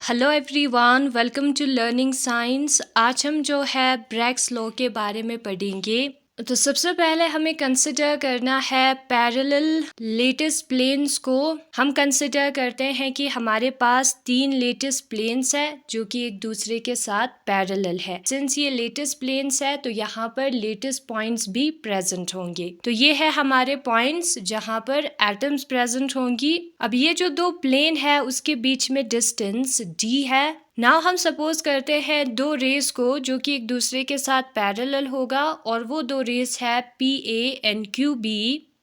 Hello everyone, welcome to learning science. आज हम जो है ब्रैग्स लॉ के बारे में पढ़ेंगे। तो सबसे पहले हमें कंसिडर करना है पैरेलल लेटिस प्लेन्स को। हम कंसिडर करते हैं कि हमारे पास 3 लेटिस प्लेन्स है जो कि एक दूसरे के साथ पैरेलल है। सिंस ये लेटिस प्लेन्स है तो यहाँ पर लेटिस पॉइंट्स भी प्रेजेंट होंगे। तो ये है हमारे पॉइंट्स जहाँ पर एटम्स प्रेजेंट होंगी। अब ये जो 2 प्लेन है उसके बीच में डिस्टेंस d है। नाउ हम सपोज करते हैं 2 रेस को जो कि एक दूसरे के साथ पैरेलल होगा और वो 2 रेस है PA एंड QB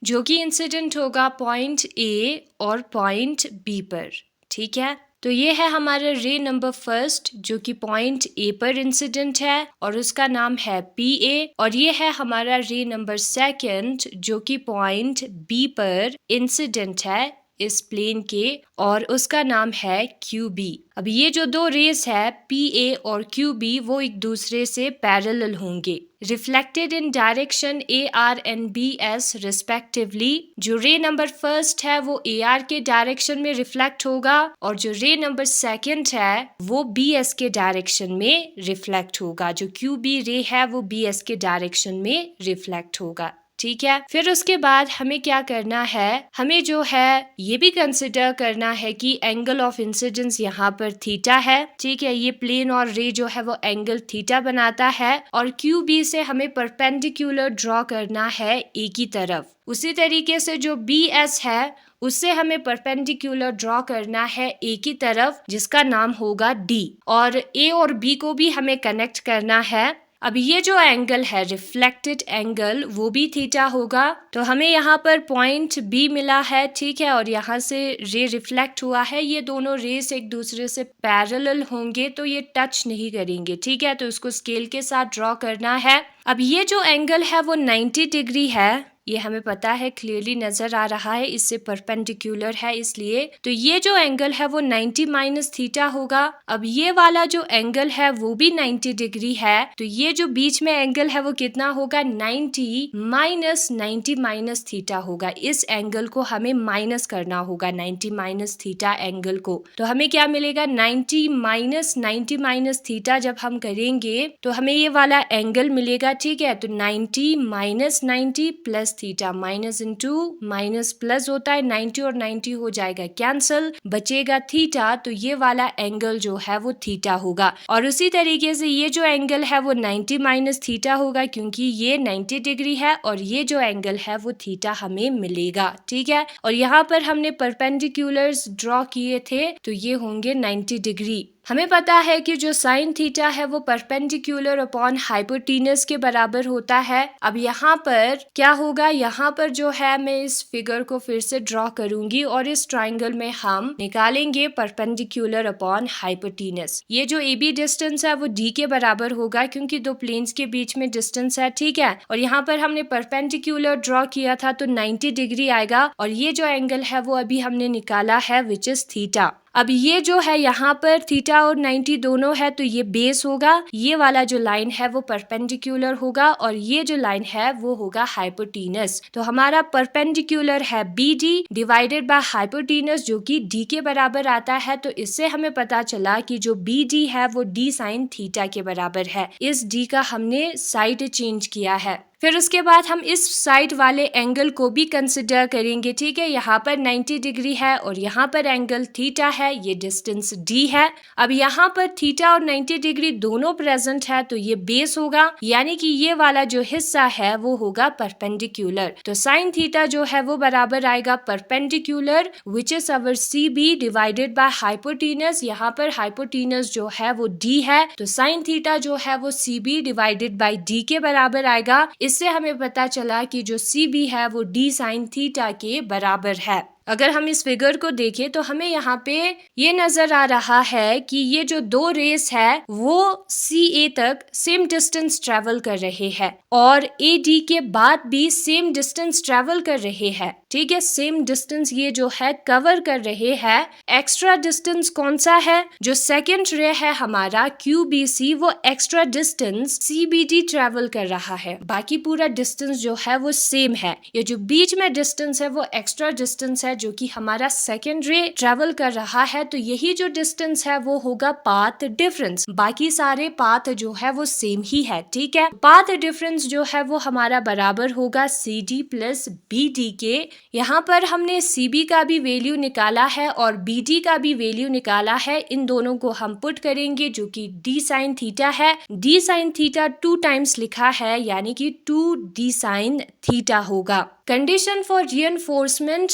जो कि इंसिडेंट होगा पॉइंट A और पॉइंट B पर। ठीक है, तो ये है हमारा रे नंबर फर्स्ट जो कि पॉइंट A पर इंसिडेंट है और उसका नाम है PA। और ये है हमारा रे नंबर सेकंड जो कि पॉइंट B पर इंसिडेंट है इस प्लेन के और उसका नाम है QB। अब ये जो 2 रेस है PA और QB वो एक दूसरे से पैरेलल होंगे, reflected in direction AR and BS respectively. जो रे नंबर फर्स्ट है वो AR के डायरेक्शन में रिफ्लेक्ट होगा और जो रे नंबर सेकंड है वो BS के डायरेक्शन में रिफ्लेक्ट होगा। जो QB रे है वो BS के डायरेक्शन में रिफ्लेक्ट होगा। ठीक है, फिर उसके बाद हमें क्या करना है, हमें जो है ये भी कंसिडर करना है कि एंगल ऑफ इंसिडेंस यहाँ पर थीटा है। ठीक है, ये प्लेन और रे जो है वो एंगल थीटा बनाता है और QB से हमें परपेंडिकुलर ड्रॉ करना है A की तरफ। उसी तरीके से जो BS है उससे हमें परपेंडिकुलर ड्रॉ करना है A की तरफ जिसका नाम होगा D, और A और B को भी हमें कनेक्ट करना है। अब ये जो एंगल है रिफ्लेक्टेड एंगल वो भी थीटा होगा। तो हमें यहाँ पर पॉइंट B मिला है। ठीक है, और यहाँ से रे रिफ्लेक्ट हुआ है। ये दोनों रेस एक दूसरे से पैरेलल होंगे तो ये टच नहीं करेंगे। ठीक है, तो उसको स्केल के साथ ड्रॉ करना है। अब ये जो एंगल है वो 90 डिग्री है, ये हमें पता है, क्लियरली नजर आ रहा है, इससे परपेंडिकुलर है इसलिए। तो ये जो एंगल है वो 90 माइनस थीटा होगा। अब ये वाला जो एंगल है वो भी 90 डिग्री है, तो ये जो बीच में एंगल है वो कितना होगा, 90 माइनस 90 माइनस थीटा होगा। इस एंगल को हमें माइनस करना होगा, 90 माइनस थीटा एंगल को। तो हमें क्या मिलेगा, 90 माइनस थीटा जब हम करेंगे तो हमें ये वाला एंगल मिलेगा। ठीक है, तो 90 minus 90 plus theta, minus into minus plus होता है, 90 और 90 हो जाएगा कैंसिल, बचेगा थीटा। तो ये वाला एंगल जो है वो थीटा होगा। और उसी तरीके से ये जो एंगल है वो 90 माइनस थीटा होगा क्योंकि ये 90 डिग्री है और ये जो एंगल है वो थीटा हमें मिलेगा। ठीक है, और यहाँ पर हमने परपेंडिकुलर्स ड्रॉ किए थे तो ये होंगे 90 डिग्री। हमें पता है कि जो साइन थीटा है वो परपेंडिकुलर अपॉन हाइपोटेनस के बराबर होता है। अब यहाँ पर क्या होगा, यहाँ पर जो है मैं इस फिगर को फिर से ड्रॉ करूंगी और इस ट्राइंगल में हम निकालेंगे परपेंडिकुलर अपॉन हाइपोटेनस। ये जो AB डिस्टेंस है वो D के बराबर होगा क्योंकि 2 प्लेन्स के बीच में डिस्टेंस है। ठीक है, और यहाँ पर हमने परपेंडिकुलर ड्रॉ किया था तो 90 डिग्री आएगा और ये जो एंगल है वो अभी हमने निकाला है विच इज थीटा। अब ये जो है यहाँ पर थीटा और 90 दोनों है तो ये बेस होगा, ये वाला जो लाइन है वो परपेंडिकुलर होगा और ये जो लाइन है वो होगा हाइपोटेनस। तो हमारा परपेंडिकुलर है BD डिवाइडेड बाय हाइपोटेनस जो कि D के बराबर आता है। तो इससे हमें पता चला कि जो BD है वो D साइन थीटा के बराबर है। इस D का हमने साइड चेंज किया है। फिर उसके बाद हम इस साइड वाले एंगल को भी कंसिडर करेंगे। ठीक है, यहाँ पर 90 डिग्री है और यहाँ पर एंगल थीटा है, ये डिस्टेंस D है। अब यहाँ पर थीटा और 90 डिग्री दोनों प्रेजेंट है तो ये बेस होगा, यानी कि ये वाला जो हिस्सा है वो होगा परपेंडिकुलर। तो साइन थीटा जो है वो बराबर आएगा perpendicular which is our CB divided by hypotenuse. यहाँ पर हाइपोटेनस जो है वो D है तो साइन थीटा जो है वो CB डिवाइडेड बाय D के बराबर आएगा। इससे हमें पता चला कि जो CB है वो D साइन थीटा के बराबर है। अगर हम इस फिगर को देखें तो हमें यहाँ पे ये नजर आ रहा है कि ये जो 2 रेस है वो CA तक सेम डिस्टेंस ट्रेवल कर रहे हैं और AD के बाद भी सेम डिस्टेंस ट्रेवल कर रहे हैं। ठीक है, सेम डिस्टेंस ये जो है कवर कर रहे हैं। एक्स्ट्रा डिस्टेंस कौन सा है, जो सेकेंड रे है हमारा QBC वो एक्स्ट्रा डिस्टेंस CBD ट्रेवल कर रहा है, बाकी पूरा डिस्टेंस जो है वो सेम है। ये जो बीच में डिस्टेंस है वो एक्स्ट्रा डिस्टेंस है जो कि हमारा सेकेंड रे ट्रेवल कर रहा है, तो यही जो डिस्टेंस है वो होगा पाथ डिफरेंस। बाकी सारे पाथ जो है वो सेम ही है, ठीक है। पाथ डिफरेंस जो है वो हमारा बराबर होगा C D plus B D के। यहाँ पर हमने सी बी का भी वैल्यू निकाला है और बी डी का भी वैल्यू निकाला है। इन दोनों को हम पुट करेंगे जो कि डी साइन थीटा है। डी साइन थीटा 2 टाइम्स लिखा है, यानी कि 2 डी साइन थीटा होगा। कंडीशन फॉर रियनफोर्समेंट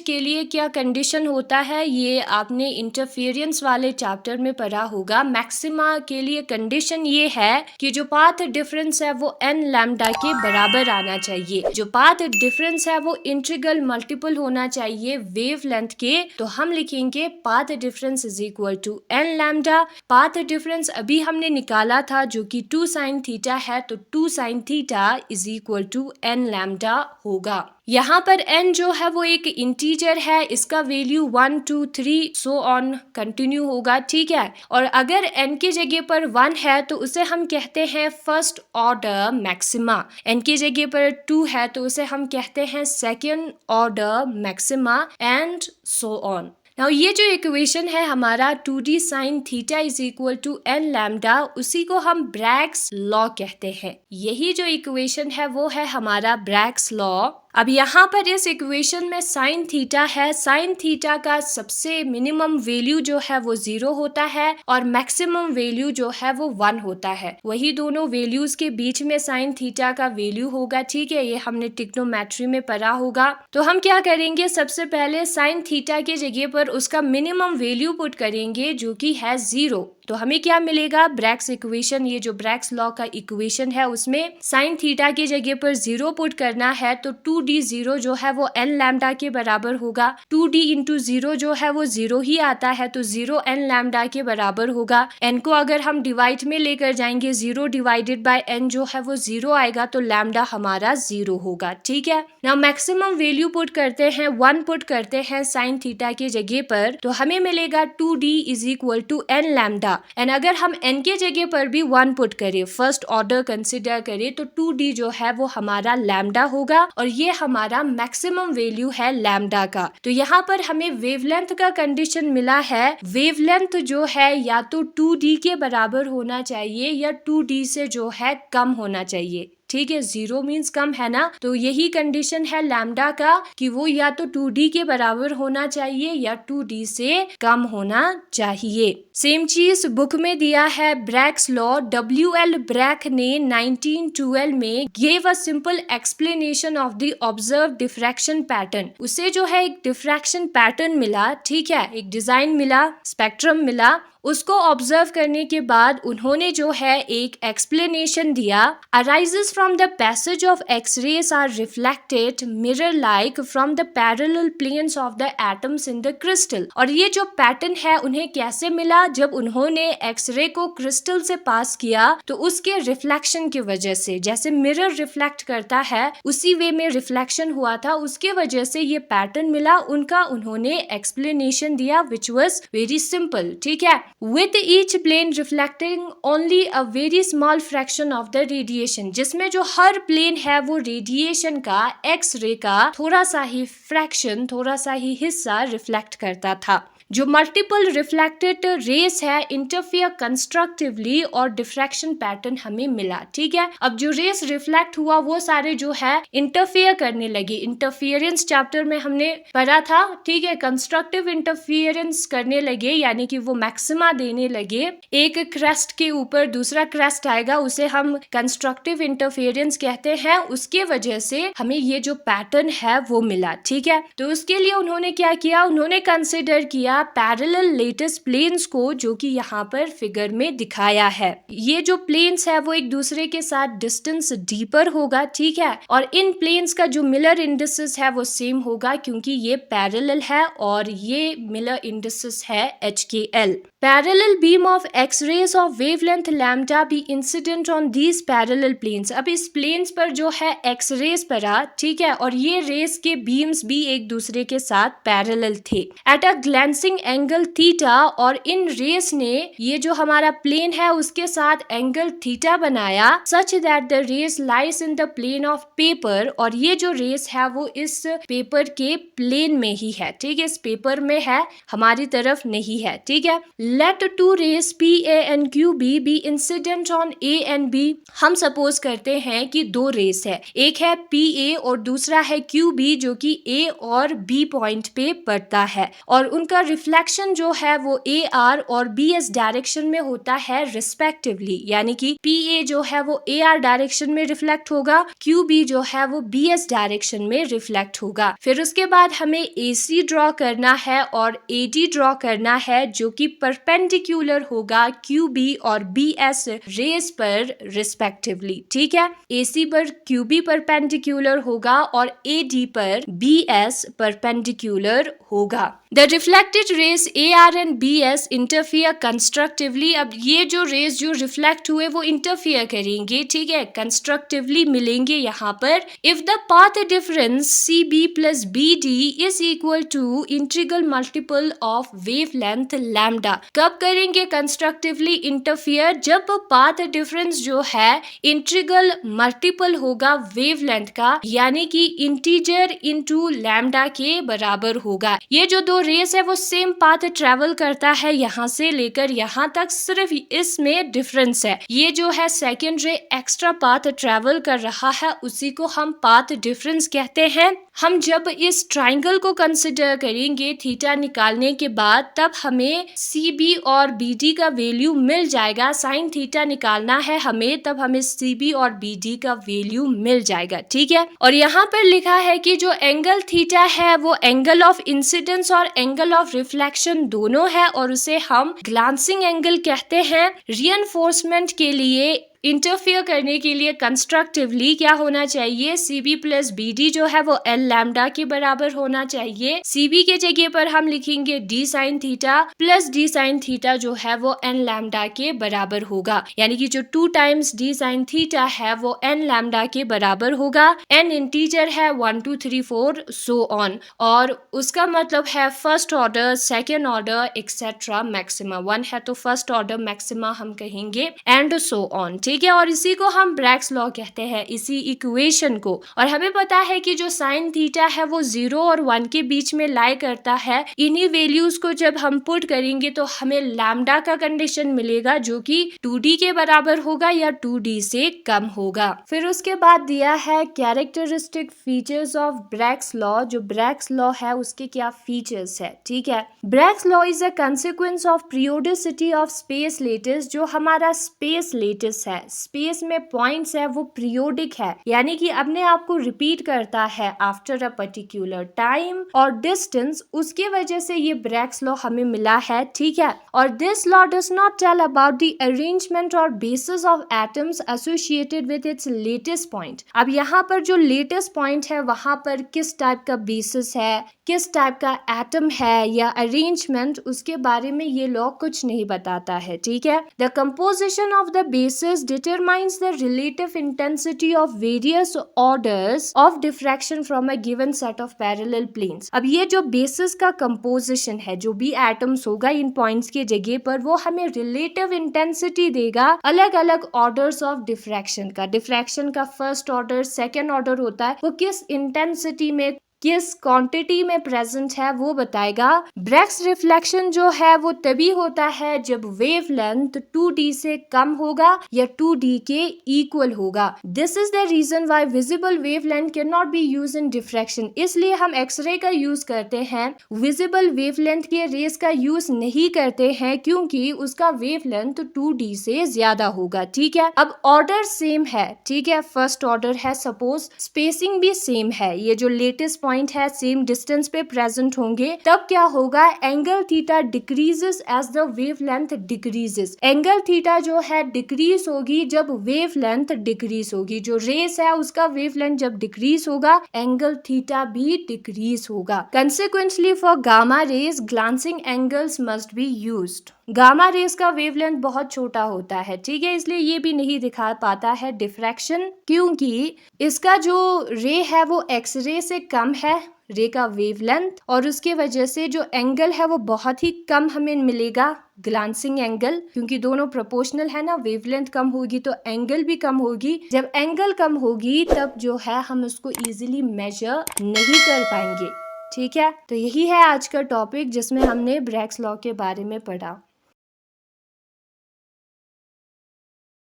के लिए क्या कंडीशन होता है, ये आपने इंटरफेरेंस वाले चैप्टर में पढ़ा होगा। मैक्सिमा के लिए कंडीशन ये है कि जो पाथ डिफरेंस है वो n लैम्डा के बराबर आना चाहिए। जो पाथ डिफरेंस है वो इंटीग्रल मल्टीपल होना चाहिए वेव लेंथ के। तो हम लिखेंगे path difference is equal to n lambda. Path difference अभी हमने निकाला था जो कि 2 साइन थीटा है, तो 2 sine theta is equal to n lambda होगा। यहाँ पर n जो है वो एक इंटीजर है, इसका वैल्यू 1 2 3 सो ऑन कंटिन्यू होगा, ठीक है। और अगर n की जगह पर 1 है तो उसे हम कहते हैं फर्स्ट ऑर्डर मैक्सिमा। n की जगह पर 2 है तो उसे हम कहते हैं second order maxima and so on. Now ये जो इक्वेशन है हमारा 2d sine theta is equal to n lambda, उसी को हम ब्रैग्स लॉ कहते हैं। यही जो इक्वेशन है वो है हमारा ब्रैग्स लॉ। अब यहाँ पर इस इक्वेशन में साइन थीटा है। साइन थीटा का सबसे मिनिमम वैल्यू जो है वो 0 होता है और मैक्सिमम वैल्यू जो है वो 1 होता है। वही दोनों वैल्यूज के बीच में साइन थीटा का वैल्यू होगा, ठीक है। ये हमने ट्रिग्नोमेट्री में पढ़ा होगा। तो हम क्या करेंगे, सबसे पहले साइन थीटा की जगह पर उसका मिनिमम वैल्यू पुट करेंगे जो कि है 0। तो हमें क्या मिलेगा, ब्रैग्स इक्वेशन, ये जो ब्रैग्स लॉ का इक्वेशन है उसमें साइन थीटा की जगह पर 0 पुट करना है, तो 2d0 जो है वो n लैम्डा के बराबर होगा। 2d इंटू 0 जो है वो 0 ही आता है, तो 0 n लैम्डा के बराबर होगा। n को अगर हम डिवाइड में लेकर जाएंगे, 0 डिवाइडेड बाय n जो है वो 0 आएगा, तो लैम्डा हमारा 0 होगा, ठीक है ना। मैक्सिमम वैल्यू पुट करते हैं, 1 पुट करते हैं साइन थीटा की जगह पर, तो हमें मिलेगा 2d is equal to n lambda. And अगर हम n के जगह पर भी 1 पुट करें, फर्स्ट ऑर्डर कंसिडर करें, तो 2d जो है वो हमारा लैम्डा होगा और ये हमारा मैक्सिमम वैल्यू है लैम्डा का। तो यहाँ पर हमें वेवलेंथ का कंडीशन मिला है। वेवलेंथ जो है या तो 2d के बराबर होना चाहिए या 2d से जो है कम होना चाहिए, ठीक है। 0 मीन्स कम है ना, तो यही कंडीशन है लैम्डा का कि वो या तो 2d के बराबर होना चाहिए या 2d से कम होना चाहिए। सेम चीज बुक में दिया है ब्रैग्स लॉ। W.L. ब्रैग ने 1912 में gave a simple explanation of the observe diffraction pattern. उसे जो है एक डिफ्रैक्शन पैटर्न मिला, ठीक है, एक डिजाइन मिला, स्पेक्ट्रम मिला। उसको ऑब्जर्व करने के बाद उन्होंने जो है एक एक्सप्लेनेशन दिया। Arises from the passage of X rays are reflected mirror like from the parallel planes of the atoms in the crystal. और ये जो पैटर्न है उन्हें कैसे मिला, जब उन्होंने एक्सरे को क्रिस्टल से पास किया तो उसके रिफ्लेक्शन की वजह से, जैसे मिरर रिफ्लेक्ट करता है उसी वे में रिफ्लेक्शन हुआ था, उसके वजह से ये पैटर्न मिला। उनका उन्होंने एक्सप्लेनेशन दिया विच वॉज वेरी सिंपल, ठीक है। With each plane reflecting only a very small fraction of the radiation, जिसमें जो हर प्लेन है वो रेडिएशन का, एक्स रे का थोड़ा सा ही फ्रैक्शन, थोड़ा सा ही हिस्सा रिफ्लेक्ट करता था। जो मल्टीपल रिफ्लेक्टेड रेस है इंटरफियर कंस्ट्रक्टिवली और डिफ्रैक्शन पैटर्न हमें मिला, ठीक है। अब जो रेस रिफ्लेक्ट हुआ वो सारे जो है इंटरफियर करने लगे। इंटरफियरेंस चैप्टर में हमने पढ़ा था, ठीक है। कंस्ट्रक्टिव इंटरफियरेंस करने लगे, यानी कि वो मैक्सिमा देने लगे। एक क्रेस्ट के ऊपर दूसरा क्रेस्ट आएगा, उसे हम कंस्ट्रक्टिव इंटरफियरेंस कहते हैं। उसके वजह से हमें ये जो पैटर्न है वो मिला, ठीक है। तो उसके लिए उन्होंने क्या किया, उन्होंने कंसिडर किया पैरेलल लेटिस प्लेन्स को, जो कि यहाँ पर फिगर में दिखाया है। ये जो प्लेन्स है वो एक दूसरे के साथ डिस्टेंस डीपर होगा, ठीक है। और इन प्लेन्स का जो मिलर इंडिसेस है वो सेम होगा क्योंकि ये पैरेलल है और ये मिलर इंडिसेस है HKL। parallel beam of x-rays of wavelength lambda be incident on these parallel planes। अब इस planes पर जो है x-rays पड़ा, ठीक है, और ये rays के beams भी एक दूसरे के साथ parallel थे at a glancing angle theta, और इन rays ने ये जो हमारा plane है उसके साथ angle theta बनाया such that the rays lies in the plane of paper, और ये जो rays है वो इस पेपर के प्लेन में ही है, ठीक है, इस पेपर में है, हमारी तरफ नहीं है, ठीक है। Let two rays PA and QB be incident on A and B। हम सपोज करते हैं कि दो रेस है, एक है PA और दूसरा है QB जो कि A और B पॉइंट पे पड़ता है, और उनका रिफ्लेक्शन जो है वो AR और BS डायरेक्शन में होता है रिस्पेक्टिवली, यानी कि PA जो है वो AR डायरेक्शन में रिफ्लेक्ट होगा, QB जो है वो BS डायरेक्शन में रिफ्लेक्ट होगा। फिर उसके बाद हमें AC ड्रॉ करना है और AD ड्रॉ करना है जो कि परपेंडिकुलर होगा QB और BS रेस पर रिस्पेक्टिवली, ठीक है। AC पर QB परपेंडिकुलर होगा और AD पर BS परपेंडिकुलर होगा। The reflected rays AR and BS interfere constructively। अब ये जो रेस जो रिफ्लेक्ट हुए वो इंटरफियर करेंगे, ठीक है, कंस्ट्रक्टिवली मिलेंगे यहाँ पर। If the path difference CB plus BD is equal to integral multiple of wavelength lambda। कब करेंगे कंस्ट्रक्टिवली इंटरफियर? जब पाथ डिफरेंस जो है इंटीग्रल मल्टीपल होगा वेवलेंथ का, यानी कि इंटीजर इनटू लैम्डा के बराबर होगा। ये जो दो रेस है वो सेम पाथ ट्रेवल करता है यहाँ से लेकर यहाँ तक, सिर्फ इसमें डिफरेंस है। ये जो है सेकेंड रे एक्स्ट्रा पाथ ट्रेवल कर रहा है, उसी को हम पाथ डिफरेंस कहते हैं। हम जब इस ट्राइंगल को कंसिडर करेंगे थीटा निकालने के बाद, तब हमें CB और BD का वैल्यू मिल जाएगा। साइन थीटा निकालना है हमें, तब हमें CB और BD का वैल्यू मिल जाएगा, ठीक है। और यहाँ पर लिखा है कि जो एंगल थीटा है वो एंगल ऑफ इंसिडेंस और एंगल ऑफ रिफ्लेक्शन दोनों है, और उसे हम ग्लांसिंग एंगल कहते हैं। रिइंफोर्समेंट के लिए, इंटरफियर करने के लिए कंस्ट्रक्टिवली क्या होना चाहिए? CB प्लस BD जो है वो L लैम्डा के बराबर होना चाहिए। CB के जगह पर हम लिखेंगे D sine theta plus D sine theta जो है वो N लैम्डा के बराबर होगा, यानी कि जो 2 टाइम्स D साइन थीटा है वो N लैम्डा के बराबर होगा। N इंटीजर है 1 2 3 4 सो ऑन, और उसका मतलब है first order, second order etcetera maxima. 1 है तो फर्स्ट ऑर्डर मैक्सिमा हम कहेंगे एंड सो ऑन, ठीक है। और इसी को हम ब्रैग्स लॉ कहते हैं, इसी इक्वेशन को। और हमें पता है कि जो साइन थीटा है वो 0 और 1 के बीच में लाई करता है। इन्हीं वैल्यूज को जब हम पुट करेंगे तो हमें लैम्डा का कंडीशन मिलेगा जो कि 2D के बराबर होगा या 2D से कम होगा। फिर उसके बाद दिया है characteristic features of Bragg's law. जो ब्रैग्स लॉ है उसके क्या फीचर्स है, ठीक है। Bragg's law is a consequence of periodicity of space lattice. जो हमारा स्पेस लेटिस है, स्पेस में पॉइंट्स है, वो पीरियोडिक है, यानी कि अपने आप को रिपीट करता है आफ्टर अ पर्टिकुलर टाइम और डिस्टेंस। उसकी वजह से ये ब्रैग्स लॉ हमें मिला है, ठीक है। और this law does not tell about the arrangement और basis of atoms associated with its latest point. अब यहाँ पर जो लेटेस्ट पॉइंट है वहां पर किस टाइप का बेसिस है, किस टाइप का एटम है या अरेंजमेंट, उसके बारे में ये लॉ कुछ नहीं बताता है, ठीक है। The composition of the basis determines the relative intensity of various orders of diffraction from a given set of parallel planes. अब ये जो बेसिस का कंपोजिशन है, जो भी एटम्स होगा इन पॉइंट्स के जगह पर, वो हमें रिलेटिव इंटेंसिटी देगा अलग अलग ऑर्डर्स ऑफ डिफ्रैक्शन का। डिफ्रैक्शन का फर्स्ट ऑर्डर, सेकेंड ऑर्डर होता है, वो किस इंटेंसिटी में, किस क्वांटिटी में प्रेजेंट है वो बताएगा। ब्रैग्स रिफ्लेक्शन जो है वो तभी होता है जब वेवलेंथ 2D से कम होगा या 2D के इक्वल होगा। This is the reason why visible wavelength can not be use in diffraction. इसलिए हम एक्सरे का यूज करते हैं, विजिबल वेवलेंथ के रेस का यूज नहीं करते हैं, क्योंकि उसका वेवलेंथ 2D से ज्यादा होगा, ठीक है। अब ऑर्डर सेम है, ठीक है, फर्स्ट ऑर्डर है, सपोज स्पेसिंग भी सेम है, ये जो लेटेस्ट पॉइंट है सेम डिस्टेंस पे प्रेजेंट होंगे, तब क्या होगा? Angle theta decreases as the wavelength decreases. Angle theta जो है डिक्रीज होगी जब वेवलेंथ डिक्रीज होगी। जो रेस है उसका वेवलेंथ जब डिक्रीज होगा, एंगल थीटा भी डिक्रीज होगा। Consequently for gamma rays glancing angles must be used. Gamma rays का वेवलेंथ बहुत छोटा होता है, ठीक है, इसलिए ये भी नहीं दिखा पाता है डिफ्रैक्शन, क्योंकि इसका जो रे है वो एक्स रे से कम है, रे का वेवलेंथ, और उसके वजह से जो एंगल है वो बहुत ही कम हमें मिलेगा, ग्लांसिंग एंगल, क्योंकि दोनों प्रोपोर्शनल है ना, वेवलेंथ कम होगी तो एंगल भी कम होगी, जब एंगल कम होगी तब जो है हम उसको इजीली मेजर नहीं कर पाएंगे, ठीक है। तो यही है आज का टॉपिक जिसमें हमने ब्रैग्स लॉ के बारे में पढ़ा।